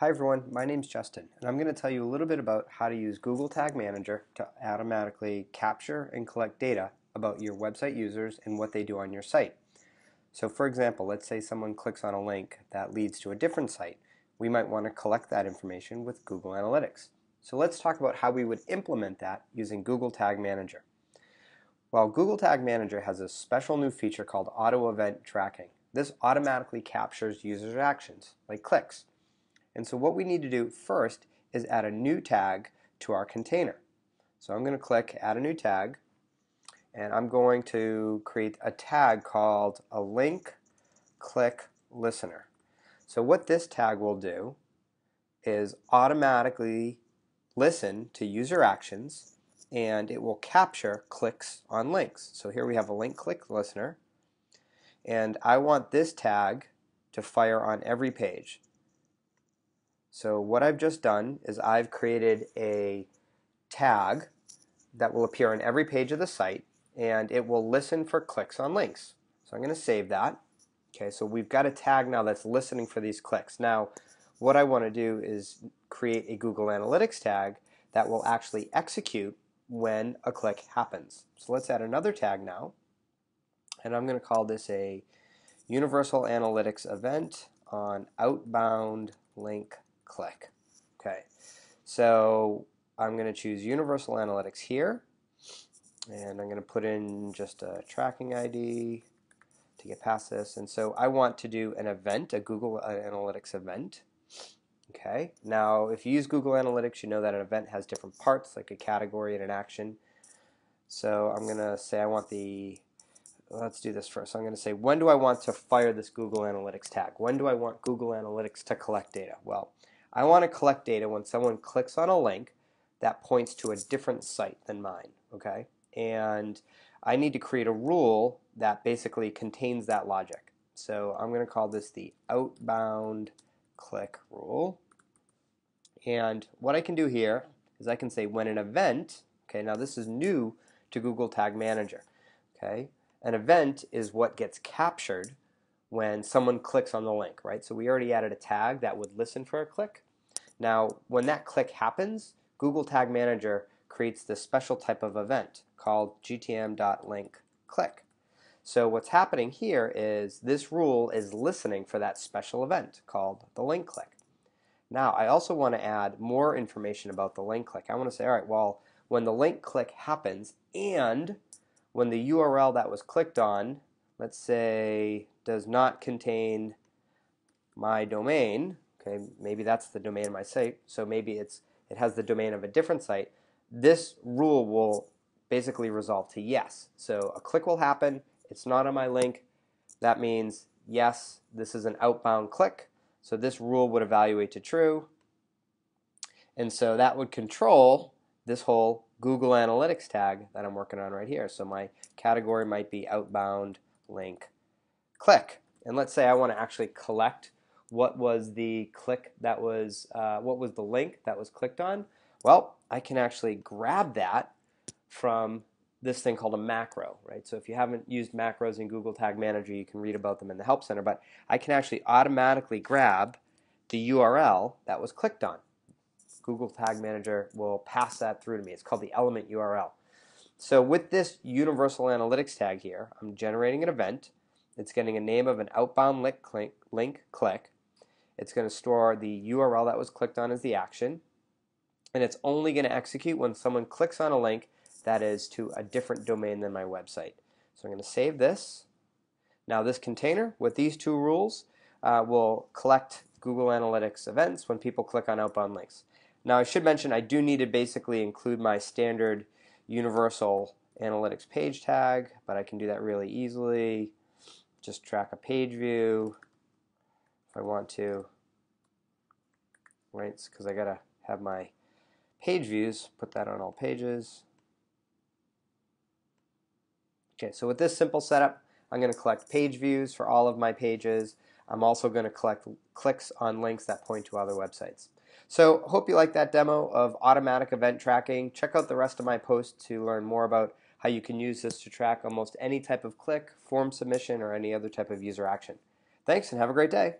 Hi everyone, my name's Justin, and I'm going to tell you a little bit about how to use Google Tag Manager to automatically capture and collect data about your website users and what they do on your site. So for example, let's say someone clicks on a link that leads to a different site. We might want to collect that information with Google Analytics. So let's talk about how we would implement that using Google Tag Manager. Well, Google Tag Manager has a special new feature called Auto Event Tracking. This automatically captures users' actions, like clicks. And so what we need to do first is add a new tag to our container. So I'm going to click Add a New Tag, and I'm going to create a tag called a link click listener. So what this tag will do is automatically listen to user actions, and it will capture clicks on links. So here we have a link click listener, and I want this tag to fire on every page. So what I've just done is I've created a tag that will appear on every page of the site, and it will listen for clicks on links. So I'm going to save that. Okay, so we've got a tag now that's listening for these clicks. Now, what I want to do is create a Google Analytics tag that will actually execute when a click happens. So let's add another tag now, and I'm going to call this a Universal Analytics event on outbound link click. Okay, so I'm going to choose Universal Analytics here, and I'm going to put in just a tracking ID to get past this. And so I want to do an event, a Google Analytics event. Okay, now if you use Google Analytics, you know that an event has different parts, like a category and an action. So I'm going to say I want let's do this first. So I'm going to say, when do I want to fire this Google Analytics tag? When do I want Google Analytics to collect data? Well, I want to collect data when someone clicks on a link that points to a different site than mine, okay? And I need to create a rule that basically contains that logic. So I'm going to call this the outbound click rule. And what I can do here is I can say when an event, okay, now this is new to Google Tag Manager, okay? An event is what gets captured when someone clicks on the link, right? So we already added a tag that would listen for a click. Now, when that click happens, Google Tag Manager creates this special type of event called gtm.linkClick. So what's happening here is this rule is listening for that special event called the link click. Now, I also want to add more information about the link click. I want to say, all right, well, when the link click happens and when the URL that was clicked on, let's say, does not contain my domain, okay, maybe that's the domain of my site, so maybe it has the domain of a different site, this rule will basically resolve to yes. So a click will happen, it's not on my link, that means yes, this is an outbound click, so this rule would evaluate to true, and so that would control this whole Google Analytics tag that I'm working on right here. So my category might be outbound link click. And let's say I want to actually collect what was the click that was, what was the link that was clicked on. Well, I can actually grab that from this thing called a macro, right? So if you haven't used macros in Google Tag Manager, you can read about them in the Help Center, but I can actually automatically grab the URL that was clicked on. Google Tag Manager will pass that through to me. It's called the element URL. So with this Universal Analytics tag here, I'm generating an event. It's getting a name of an outbound link click. It's going to store the URL that was clicked on as the action. And it's only going to execute when someone clicks on a link that is to a different domain than my website. So I'm going to save this. Now this container with these two rules will collect Google Analytics events when people click on outbound links. Now I should mention I do need to basically include my standard Universal Analytics page tag, but I can do that really easily. Just track a page view if I want to, right? Because I gotta have my page views, put that on all pages. Okay, so with this simple setup, I'm going to collect page views for all of my pages. I'm also going to collect clicks on links that point to other websites. So hope you like that demo of automatic event tracking. Check out the rest of my posts to learn more about how you can use this to track almost any type of click, form submission, or any other type of user action. Thanks and have a great day.